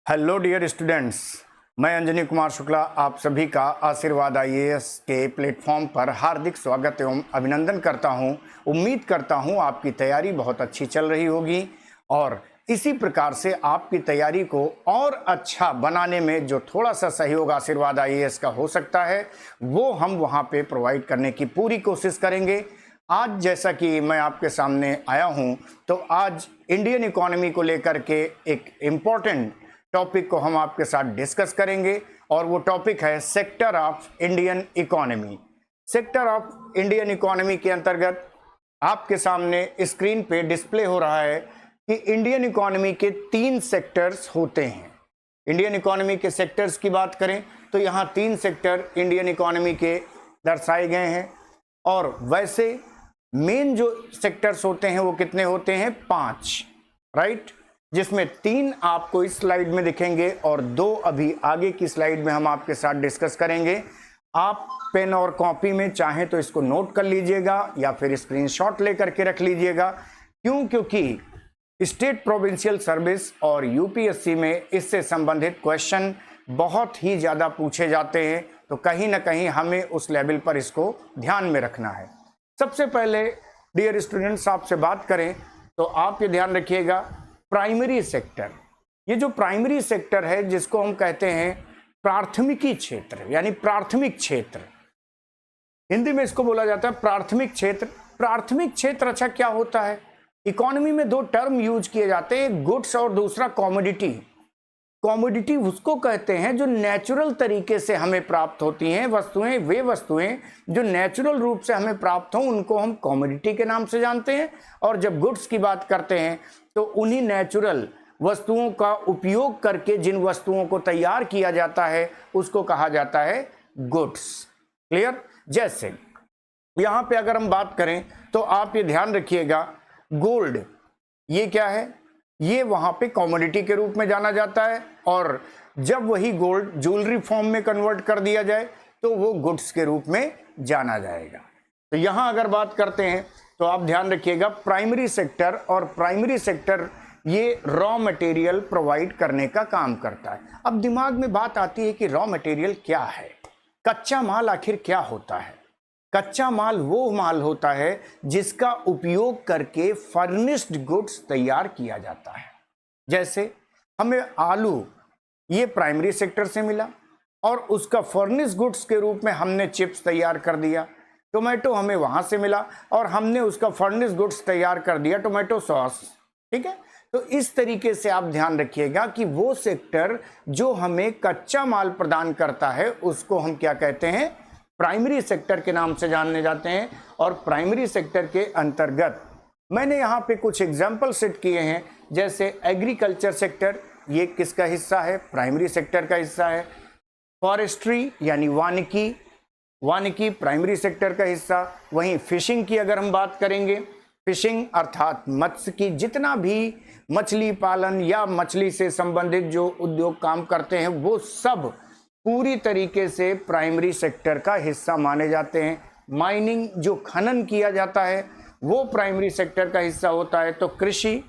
Hello dear students, मैं अंजनी कुमार शुक्ला आप सभी का आशीर्वाद आईएएस के प्लेटफॉर्म पर हार्दिक स्वागत एवं अभिनंदन करता हूं। उम्मीद करता हूं आपकी तैयारी बहुत अच्छी चल रही होगी और इसी प्रकार से आपकी तैयारी को और अच्छा बनाने में जो थोड़ा सा सहयोग आशीर्वाद आईएएस का हो सकता है वो हम वहां पे प्रोवाइड करने की पूरी कोशिश करेंगे। आज जैसा कि मैं आपके सामने आया हूं तो आज इंडियन इकोनॉमी को लेकर के एक इम्पॉर्टेंट टॉपिक को हम आपके साथ डिस्कस करेंगे और वो टॉपिक है sector of Indian economy. Sector of Indian economy के अंतर्गत आपके सामने स्क्रीन पे डिस्प्ले हो रहा है कि इंडियन इकोनॉमी के 3 सेक्टर्स होते हैं। इंडियन इकोनॉमी के सेक्टर्स की बात करें तो यहाँ 3 सेक्टर इंडियन इकोनॉमी के दर्शाए गए हैं और वैसे मेन जो सेक्टर्स होते हैं वो कितने होते हैं? 5, राइट, जिसमें 3 आपको इस स्लाइड में दिखेंगे और 2 अभी आगे की स्लाइड में हम आपके साथ डिस्कस करेंगे। आप पेन और कॉपी में चाहें तो इसको नोट कर लीजिएगा या फिर स्क्रीनशॉट लेकर के रख लीजिएगा। क्योंकि स्टेट प्रोविंशियल सर्विस और यूपीएससी में इससे संबंधित क्वेश्चन बहुत ही ज़्यादा पूछे जाते हैं, तो कहीं ना कहीं हमें उस लेवल पर इसको ध्यान में रखना है। सबसे पहले डियर स्टूडेंट्स आपसे बात करें तो आप ये ध्यान रखिएगा, प्राइमरी सेक्टर, ये जो प्राइमरी सेक्टर है जिसको हम कहते हैं प्राथमिकी क्षेत्र यानी प्राथमिक क्षेत्र, हिंदी में इसको बोला जाता है प्राथमिक क्षेत्र। प्राथमिक क्षेत्र अच्छा क्या होता है? इकोनॉमी में 2 टर्म यूज किए जाते हैं, एक गुड्स और दूसरा कॉमोडिटी। कॉमोडिटी उसको कहते हैं जो नेचुरल तरीके से हमें प्राप्त होती हैं वस्तुएं, वे वस्तुएं जो नेचुरल रूप से हमें प्राप्त हों उनको हम कॉमोडिटी के नाम से जानते हैं। और जब गुड्स की बात करते हैं तो उन्हीं नेचुरल वस्तुओं का उपयोग करके जिन वस्तुओं को तैयार किया जाता है उसको कहा जाता है गुड्स। क्लियर? जैसे यहाँ पे अगर हम बात करें तो आप ये ध्यान रखिएगा, गोल्ड ये क्या है? ये वहाँ पे कॉमोडिटी के रूप में जाना जाता है और जब वही गोल्ड ज्वेलरी फॉर्म में कन्वर्ट कर दिया जाए तो वो गुड्स के रूप में जाना जाएगा। तो यहाँ अगर बात करते हैं तो आप ध्यान रखिएगा, प्राइमरी सेक्टर और प्राइमरी सेक्टर ये रॉ मटेरियल प्रोवाइड करने का काम करता है। अब दिमाग में बात आती है कि रॉ मटेरियल क्या है, कच्चा माल आखिर क्या होता है? कच्चा माल वो माल होता है जिसका उपयोग करके फर्निश्ड गुड्स तैयार किया जाता है। जैसे हमें आलू ये प्राइमरी सेक्टर से मिला और उसका फर्निश्ड गुड्स के रूप में हमने चिप्स तैयार कर दिया। टोमेटो हमें वहां से मिला और हमने उसका फर्निश्ड गुड्स तैयार कर दिया, टोमेटो सॉस। ठीक है, तो इस तरीके से आप ध्यान रखिएगा कि वो सेक्टर जो हमें कच्चा माल प्रदान करता है उसको हम क्या कहते हैं? प्राइमरी सेक्टर के नाम से जाने जाते हैं। और प्राइमरी सेक्टर के अंतर्गत मैंने यहाँ पे कुछ एग्जाम्पल सेट किए हैं, जैसे एग्रीकल्चर सेक्टर, ये किसका हिस्सा है? प्राइमरी सेक्टर का हिस्सा है। फॉरेस्ट्री यानी वानिकी, वानिकी प्राइमरी सेक्टर का हिस्सा। वहीं फिशिंग की अगर हम बात करेंगे, फिशिंग अर्थात मत्स्य की, जितना भी मछली पालन या मछली से संबंधित जो उद्योग काम करते हैं वो सब पूरी तरीके से प्राइमरी सेक्टर का हिस्सा माने जाते हैं। माइनिंग जो खनन किया जाता है वो प्राइमरी सेक्टर का हिस्सा होता है। तो कृषि,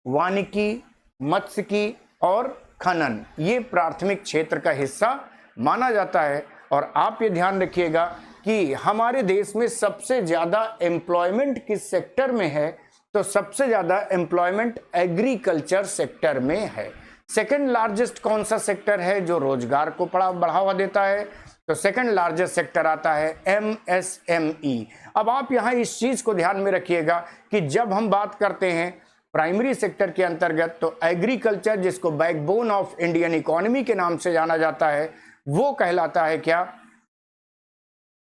वानिकी, मत्स्यिकी और खनन ये प्राथमिक क्षेत्र का हिस्सा माना जाता है। और आप ये ध्यान रखिएगा कि हमारे देश में सबसे ज़्यादा एम्प्लॉयमेंट किस सेक्टर में है? तो सबसे ज़्यादा एम्प्लॉयमेंट एग्रीकल्चर सेक्टर में है। सेकंड लार्जेस्ट कौन सा सेक्टर है जो रोजगार को बढ़ावा देता है? तो सेकंड लार्जेस्ट सेक्टर आता है एमएसएमई। अब आप यहाँ इस चीज को ध्यान में रखिएगा कि जब हम बात करते हैं प्राइमरी सेक्टर के अंतर्गत तो एग्रीकल्चर, जिसको बैकबोन ऑफ इंडियन इकोनॉमी के नाम से जाना जाता है, वो कहलाता है क्या?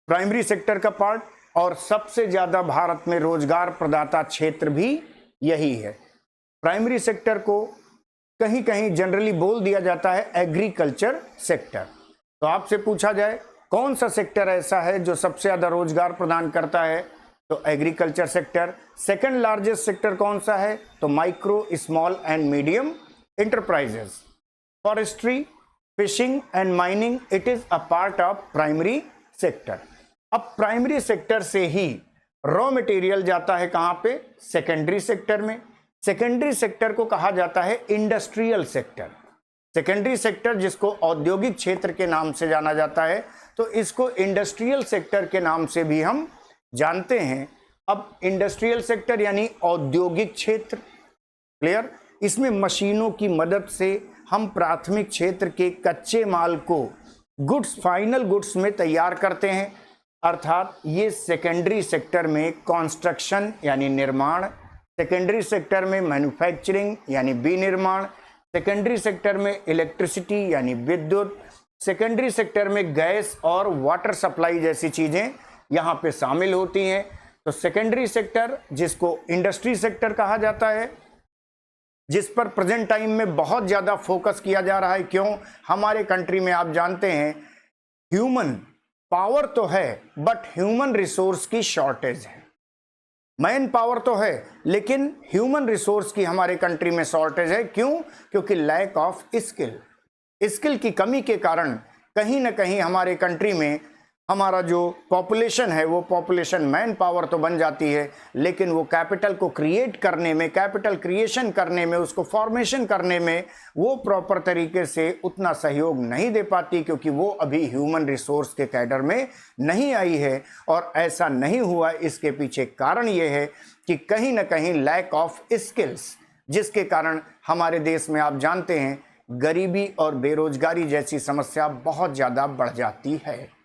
प्राइमरी सेक्टर का पार्ट। और सबसे ज्यादा भारत में रोजगार प्रदाता क्षेत्र भी यही है। प्राइमरी सेक्टर को कहीं कहीं जनरली बोल दिया जाता है एग्रीकल्चर सेक्टर। तो आपसे पूछा जाए कौन सा सेक्टर ऐसा है जो सबसे ज्यादा रोजगार प्रदान करता है? तो agriculture sector. Second largest sector कौन सा है? तो micro, small and medium enterprises. Forestry, fishing and mining, it is a part of primary sector. अब प्राइमरी सेक्टर से ही रॉ मटेरियल जाता है कहां पे? सेकेंडरी सेक्टर में। सेकेंडरी सेक्टर को कहा जाता है इंडस्ट्रियल सेक्टर। सेकेंडरी सेक्टर जिसको औद्योगिक क्षेत्र के नाम से जाना जाता है, तो इसको इंडस्ट्रियल सेक्टर के नाम से भी हम जानते हैं। अब इंडस्ट्रियल सेक्टर यानी औद्योगिक क्षेत्र, क्लियर। इसमें मशीनों की मदद से हम प्राथमिक क्षेत्र के कच्चे माल को गुड्स, फाइनल गुड्स में तैयार करते हैं, अर्थात ये सेकेंडरी सेक्टर में कंस्ट्रक्शन यानी निर्माण, सेकेंडरी सेक्टर में मैन्युफैक्चरिंग यानी विनिर्माण, सेकेंडरी सेक्टर में इलेक्ट्रिसिटी यानी विद्युत, सेकेंडरी सेक्टर में गैस और वाटर सप्लाई जैसी चीज़ें यहाँ पे शामिल होती हैं। तो सेकेंडरी सेक्टर जिसको इंडस्ट्री सेक्टर कहा जाता है, जिस पर प्रेजेंट टाइम में बहुत ज़्यादा फोकस किया जा रहा है। क्यों? हमारे कंट्री में आप जानते हैं ह्यूमन पावर तो है बट ह्यूमन रिसोर्स की शॉर्टेज है। मैन पावर तो है लेकिन ह्यूमन रिसोर्स की हमारे कंट्री में शॉर्टेज है। क्यों? क्योंकि लैक ऑफ स्किल की कमी के कारण कहीं ना कहीं हमारे कंट्री में हमारा जो पॉपुलेशन है वो पॉपुलेशन मैन पावर तो बन जाती है, लेकिन वो कैपिटल को क्रिएट करने में, कैपिटल क्रिएशन करने में, उसको फॉर्मेशन करने में वो प्रॉपर तरीके से उतना सहयोग नहीं दे पाती, क्योंकि वो अभी ह्यूमन रिसोर्स के कैडर में नहीं आई है। और ऐसा नहीं हुआ, इसके पीछे कारण ये है कि कहीं ना कहीं लैक ऑफ स्किल्स, जिसके कारण हमारे देश में आप जानते हैं गरीबी और बेरोजगारी जैसी समस्या बहुत ज़्यादा बढ़ जाती है।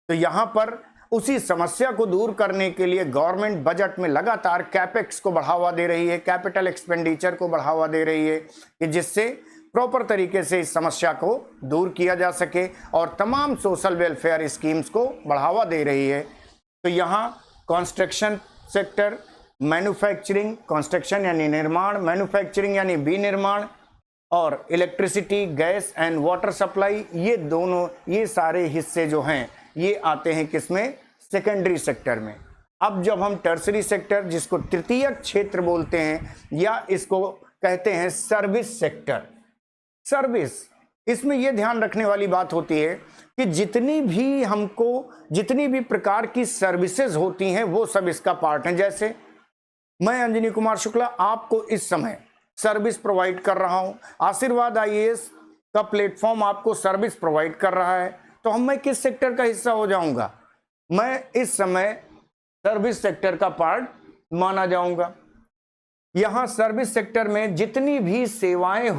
तो यहाँ पर उसी समस्या को दूर करने के लिए गवर्नमेंट बजट में लगातार कैपेक्स को बढ़ावा दे रही है, कैपिटल एक्सपेंडिचर को बढ़ावा दे रही है, कि जिससे प्रॉपर तरीके से इस समस्या को दूर किया जा सके और तमाम सोशल वेलफेयर स्कीम्स को बढ़ावा दे रही है। तो यहाँ कंस्ट्रक्शन सेक्टर, मैन्युफैक्चरिंग, कंस्ट्रक्शन यानी निर्माण, मैन्युफैक्चरिंग यानी विनिर्माण, और electricity, gas and water supply, ये दोनों, ये सारे हिस्से जो हैं ये आते हैं किसमें? सेकेंडरी सेक्टर में। अब जब हम टर्सरी सेक्टर, जिसको तृतीयक क्षेत्र बोलते हैं या इसको कहते हैं सर्विस सेक्टर, सर्विस, इसमें यह ध्यान रखने वाली बात होती है कि जितनी भी प्रकार की सर्विसेज होती हैं वो सब इसका पार्ट है। जैसे मैं अंजनी कुमार शुक्ला आपको इस समय सर्विस प्रोवाइड कर रहा हूं, आशीर्वाद आईएएस का प्लेटफॉर्म आपको सर्विस प्रोवाइड कर रहा है, तो मैं किस सेक्टर का हिस्सा हो जाऊंगा? मैं इस समय सर्विस सेक्टर का पार्ट माना जाऊंगा। यहां सर्विस सेक्टर में जितनी भी सेवाएं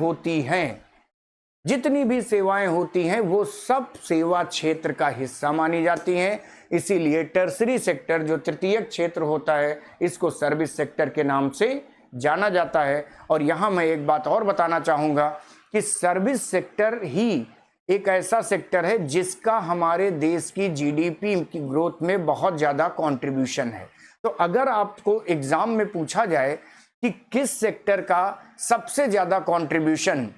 होती हैं वो सब सेवा क्षेत्र का हिस्सा मानी जाती हैं। इसीलिए टर्सरी सेक्टर जो तृतीयक क्षेत्र होता है इसको सर्विस सेक्टर के नाम से जाना जाता है। और यहां मैं एक बात और बताना चाहूंगा कि सर्विस सेक्टर ही एक ऐसा सेक्टर है जिसका हमारे देश की जीडीपी की ग्रोथ में बहुत ज़्यादा कंट्रीब्यूशन है। तो अगर आपको एग्जाम में पूछा जाए कि किस सेक्टर का सबसे ज़्यादा कंट्रीब्यूशन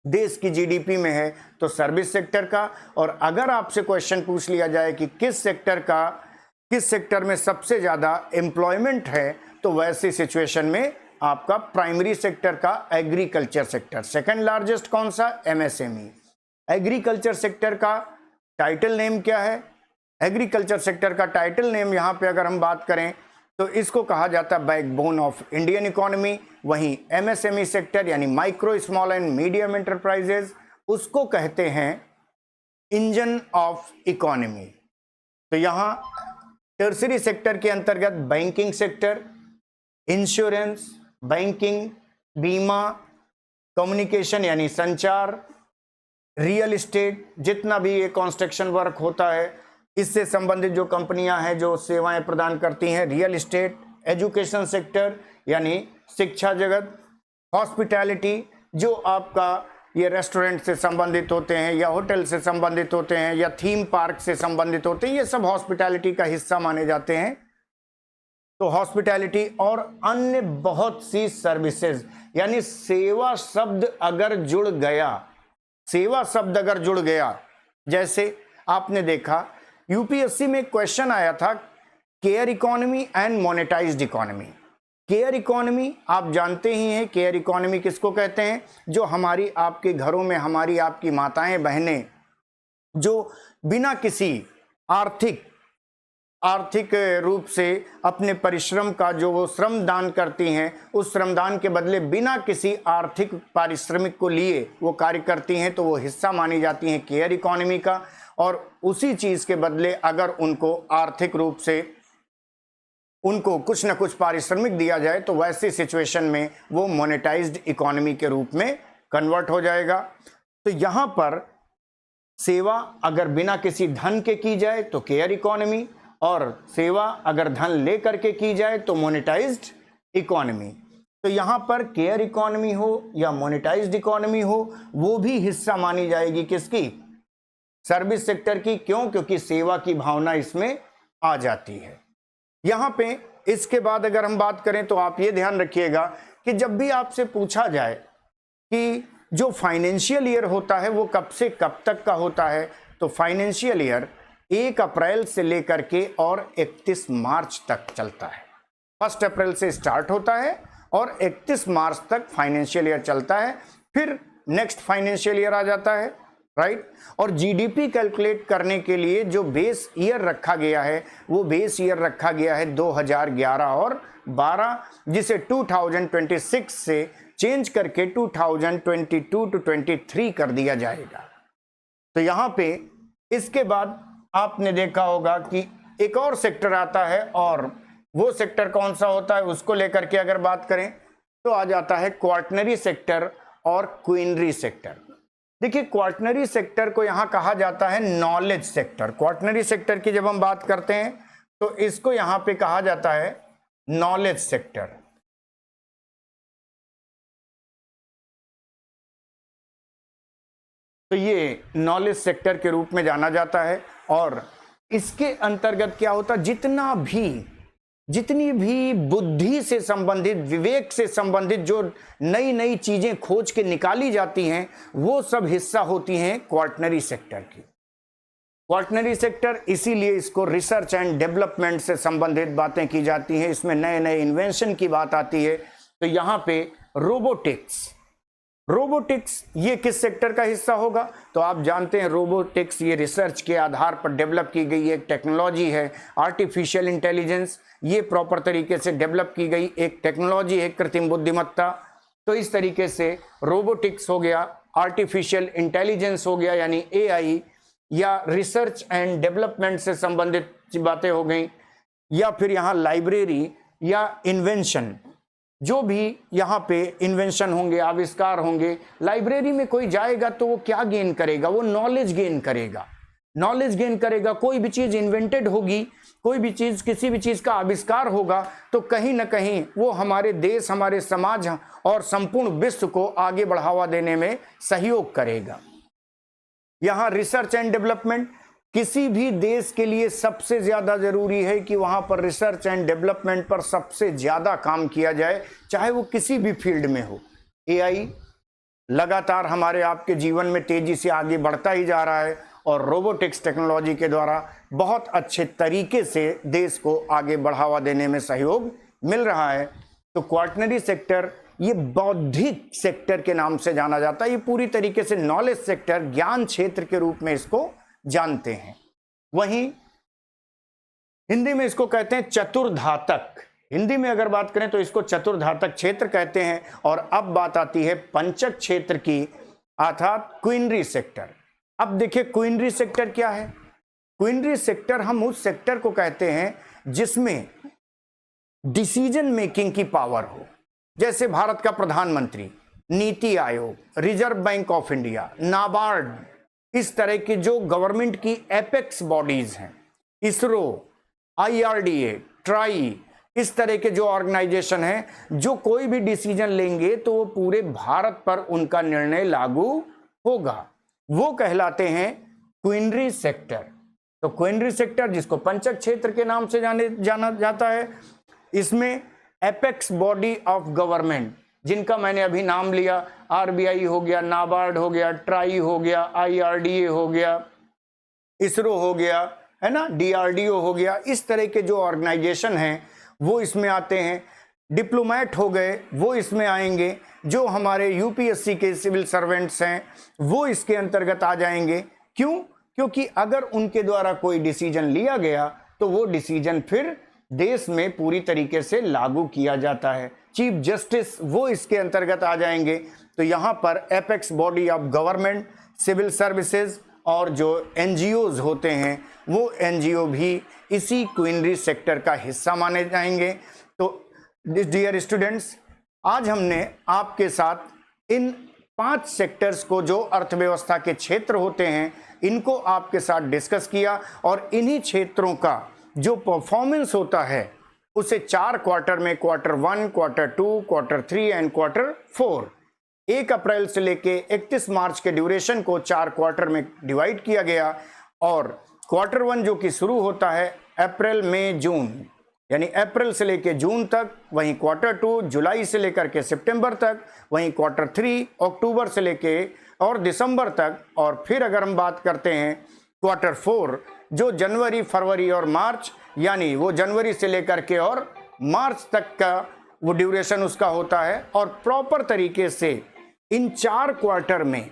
देश की जीडीपी में है, तो सर्विस सेक्टर का। और अगर आपसे क्वेश्चन पूछ लिया जाए कि किस सेक्टर में सबसे ज़्यादा एम्प्लॉयमेंट है, तो वैसी सिचुएशन में आपका प्राइमरी सेक्टर का एग्रीकल्चर सेक्टर। सेकेंड लार्जेस्ट कौन सा? एमएसएमई। एग्रीकल्चर सेक्टर का टाइटल नेम क्या है? एग्रीकल्चर सेक्टर का टाइटल नेम यहाँ पे अगर हम बात करें तो इसको कहा जाता है बैकबोन ऑफ इंडियन इकोनॉमी। वहीं एमएसएमई सेक्टर यानी micro small and medium enterprises, उसको कहते हैं इंजन ऑफ इकोनॉमी। तो यहाँ टर्सरी सेक्टर के अंतर्गत बैंकिंग सेक्टर, इंश्योरेंस, बैंकिंग, बीमा, कम्युनिकेशन यानी संचार, रियल एस्टेट, जितना भी ये कंस्ट्रक्शन वर्क होता है इससे संबंधित जो कंपनियां हैं जो सेवाएं प्रदान करती हैं, रियल एस्टेट, एजुकेशन सेक्टर यानी शिक्षा जगत, हॉस्पिटैलिटी जो आपका ये रेस्टोरेंट से संबंधित होते हैं या होटल से संबंधित होते हैं या थीम पार्क से संबंधित होते हैं, ये सब हॉस्पिटैलिटी का हिस्सा माने जाते हैं। तो हॉस्पिटैलिटी और अन्य बहुत सी सर्विसेज, यानी सेवा शब्द अगर जुड़ गया, जैसे आपने देखा यूपीएससी में क्वेश्चन आया था care economy and monetised economy. Care economy आप जानते ही हैं, केयर इकोनॉमी किसको कहते हैं? जो हमारी आपके घरों में हमारी आपकी माताएं बहनें जो बिना किसी आर्थिक आर्थिक रूप से अपने परिश्रम का जो वो श्रम दान करती हैं, उस श्रमदान के बदले बिना किसी आर्थिक पारिश्रमिक को लिए वो कार्य करती हैं, तो वो हिस्सा मानी जाती हैं केयर इकोनॉमी का। और उसी चीज़ के बदले अगर उनको आर्थिक रूप से उनको कुछ न कुछ पारिश्रमिक दिया जाए तो वैसी सिचुएशन में वो मोनेटाइज्ड इकोनॉमी के रूप में कन्वर्ट हो जाएगा। तो यहाँ पर सेवा अगर बिना किसी धन के की जाए तो केयर इकोनॉमी, और सेवा अगर धन ले करके की जाए तो मोनेटाइज्ड इकोनॉमी। तो यहाँ पर केयर इकोनॉमी हो या मोनेटाइज्ड इकोनॉमी हो, वो भी हिस्सा मानी जाएगी किसकी? सर्विस सेक्टर की। क्यों? क्योंकि सेवा की भावना इसमें आ जाती है। यहाँ पे इसके बाद अगर हम बात करें तो आप ये ध्यान रखिएगा कि जब भी आपसे पूछा जाए कि जो फाइनेंशियल ईयर होता है वो कब से कब तक का होता है, तो फाइनेंशियल ईयर 1 अप्रैल से लेकर के और 31 मार्च तक चलता है। 1 अप्रैल से स्टार्ट होता है और 31 मार्च तक फाइनेंशियल ईयर चलता है, फिर नेक्स्ट फाइनेंशियल ईयर आ जाता है, राइट। और जीडीपी कैलकुलेट करने के लिए जो बेस ईयर रखा गया है वो बेस ईयर रखा गया है 2011 और 12, जिसे 2026 से चेंज करके 2022 टू 23 कर दिया जाएगा। तो यहाँ पे इसके बाद आपने देखा होगा कि एक और सेक्टर आता है, और वो सेक्टर कौन सा होता है उसको लेकर के अगर बात करें तो आ जाता है क्वार्टनरी सेक्टर और क्वीनरी सेक्टर। देखिए, क्वार्टनरी सेक्टर को यहाँ कहा जाता है नॉलेज सेक्टर। क्वार्टनरी सेक्टर की जब हम बात करते हैं तो इसको यहाँ पे कहा जाता है नॉलेज सेक्टर। तो ये नॉलेज सेक्टर के रूप में जाना जाता है, और इसके अंतर्गत क्या होता है, जितनी भी बुद्धि से संबंधित, विवेक से संबंधित जो नई नई चीजें खोज के निकाली जाती हैं वो सब हिस्सा होती हैं क्वार्टनरी सेक्टर की। क्वार्टनरी सेक्टर इसीलिए इसको रिसर्च एंड डेवलपमेंट से संबंधित बातें की जाती हैं, इसमें नए नए इन्वेंशन की बात आती है। तो यहाँ पे रोबोटिक्स ये किस सेक्टर का हिस्सा होगा? तो आप जानते हैं रोबोटिक्स ये रिसर्च के आधार पर डेवलप की गई एक टेक्नोलॉजी है। आर्टिफिशियल इंटेलिजेंस ये प्रॉपर तरीके से डेवलप की गई एक टेक्नोलॉजी है, कृत्रिम बुद्धिमत्ता। तो इस तरीके से रोबोटिक्स हो गया, आर्टिफिशियल इंटेलिजेंस हो गया यानी एआई, या रिसर्च एंड डेवलपमेंट से संबंधित बातें हो गई, या फिर यहाँ लाइब्रेरी या इन्वेंशन, जो भी यहाँ पे इन्वेंशन होंगे, आविष्कार होंगे। लाइब्रेरी में कोई जाएगा तो वो क्या गेन करेगा? वो नॉलेज गेन करेगा। कोई भी चीज़ इन्वेंटेड होगी, कोई भी चीज़, किसी भी चीज़ का आविष्कार होगा तो कहीं ना कहीं वो हमारे देश, हमारे समाज और संपूर्ण विश्व को आगे बढ़ावा देने में सहयोग करेगा। यहाँ रिसर्च एंड डेवलपमेंट किसी भी देश के लिए सबसे ज़्यादा ज़रूरी है कि वहाँ पर रिसर्च एंड डेवलपमेंट पर सबसे ज़्यादा काम किया जाए, चाहे वो किसी भी फील्ड में हो। एआई लगातार हमारे आपके जीवन में तेज़ी से आगे बढ़ता ही जा रहा है, और रोबोटिक्स टेक्नोलॉजी के द्वारा बहुत अच्छे तरीके से देश को आगे बढ़ावा देने में सहयोग मिल रहा है। तो क्वार्टनरी सेक्टर ये बौद्धिक सेक्टर के नाम से जाना जाता है। ये पूरी तरीके से नॉलेज सेक्टर, ज्ञान क्षेत्र के रूप में इसको जानते हैं। वहीं हिंदी में इसको कहते हैं चतुर्धातक। हिंदी में अगर बात करें तो इसको चतुर्धातक क्षेत्र कहते हैं। और अब बात आती है पंचक क्षेत्र की, अर्थात क्वीनरी सेक्टर। अब देखिए क्वीनरी सेक्टर क्या है? क्वीनरी सेक्टर हम उस सेक्टर को कहते हैं जिसमें डिसीजन मेकिंग की पावर हो, जैसे भारत का प्रधानमंत्री, NITI Aayog, reserve bank of India, NABARD, इस तरह की जो गवर्नमेंट की एपेक्स बॉडीज हैं, इसरो, आईआरडीए, ट्राई, इस तरह के जो ऑर्गेनाइजेशन हैं, जो कोई भी डिसीजन लेंगे तो वो पूरे भारत पर उनका निर्णय लागू होगा, वो कहलाते हैं क्वीनरी सेक्टर। तो क्वीनरी सेक्टर जिसको पंचक क्षेत्र के नाम से जाना जाता है, इसमें एपेक्स बॉडी ऑफ गवर्नमेंट, जिनका मैंने अभी नाम लिया, आरबीआई हो गया, नाबार्ड हो गया, ट्राई हो गया, आईआरडीए हो गया, इसरो हो गया, है ना, डीआरडीओ हो गया, इस तरह के जो ऑर्गेनाइजेशन हैं वो इसमें आते हैं। डिप्लोमेट हो गए वो इसमें आएंगे, जो हमारे यूपीएससी के सिविल सर्वेंट्स हैं वो इसके अंतर्गत आ जाएंगे। क्यों? क्योंकि अगर उनके द्वारा कोई डिसीजन लिया गया तो वो डिसीजन फिर देश में पूरी तरीके से लागू किया जाता है। चीफ जस्टिस वो इसके अंतर्गत आ जाएंगे। तो यहाँ पर apex body of government, civil services और जो एनजीओज होते हैं वो एनजीओ भी इसी क्वीनरी सेक्टर का हिस्सा माने जाएंगे। तो डियर स्टूडेंट्स, आज हमने आपके साथ इन 5 सेक्टर्स को, जो अर्थव्यवस्था के क्षेत्र होते हैं, इनको आपके साथ डिस्कस किया और इन्हीं क्षेत्रों का जो परफॉर्मेंस होता है उसे 4 क्वार्टर में, quarter 1, quarter 2, quarter 3 and quarter 4, 1 अप्रैल से लेके 31 मार्च के ड्यूरेशन को 4 क्वार्टर में डिवाइड किया गया। और क्वार्टर 1 जो कि शुरू होता है अप्रैल, मई, जून, यानी अप्रैल से लेके जून तक, वहीं क्वार्टर 2 जुलाई से लेकर के सितंबर तक, वहीं क्वार्टर 3 अक्टूबर से लेके और दिसंबर तक, और फिर अगर हम बात करते हैं क्वार्टर 4 जो जनवरी, फरवरी और मार्च, यानी वो जनवरी से लेकर के और मार्च तक का वो ड्यूरेशन उसका होता है। और प्रॉपर तरीके से इन 4 क्वार्टर में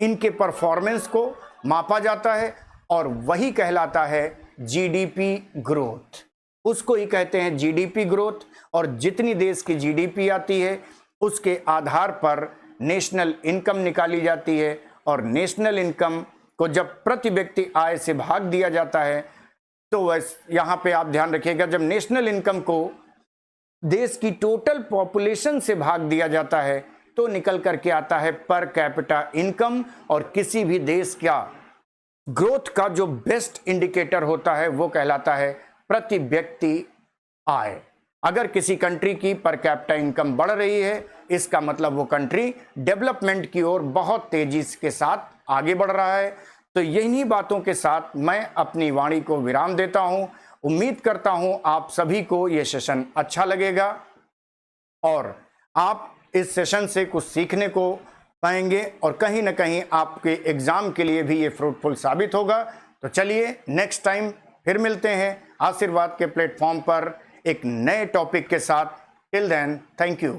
इनके परफॉर्मेंस को मापा जाता है और वही कहलाता है जीडीपी ग्रोथ। उसको ही कहते हैं जीडीपी ग्रोथ। और जितनी देश की जीडीपी आती है उसके आधार पर नेशनल इनकम निकाली जाती है। और नेशनल इनकम को जब प्रति व्यक्ति आय से भाग दिया जाता है तो वह यहाँ पे आप ध्यान रखिएगा, जब नेशनल इनकम को देश की टोटल पॉपुलेशन से भाग दिया जाता है तो निकल करके आता है पर कैपिटा इनकम। और किसी भी देश का ग्रोथ का जो बेस्ट इंडिकेटर होता है वो कहलाता है प्रति व्यक्ति आय। अगर किसी कंट्री की पर कैपिटा इनकम बढ़ रही है इसका मतलब वो कंट्री डेवलपमेंट की ओर बहुत तेजी के साथ आगे बढ़ रहा है। तो यही बातों के साथ मैं अपनी वाणी को विराम देता हूं। उम्मीद करता हूं आप सभी को ये सेशन अच्छा लगेगा और आप इस सेशन से कुछ सीखने को पाएंगे और कहीं ना कहीं आपके एग्जाम के लिए भी ये फ्रूटफुल साबित होगा। तो चलिए नेक्स्ट टाइम फिर मिलते हैं आशीर्वाद के प्लेटफॉर्म पर एक नए टॉपिक के साथ। Till then, thank you.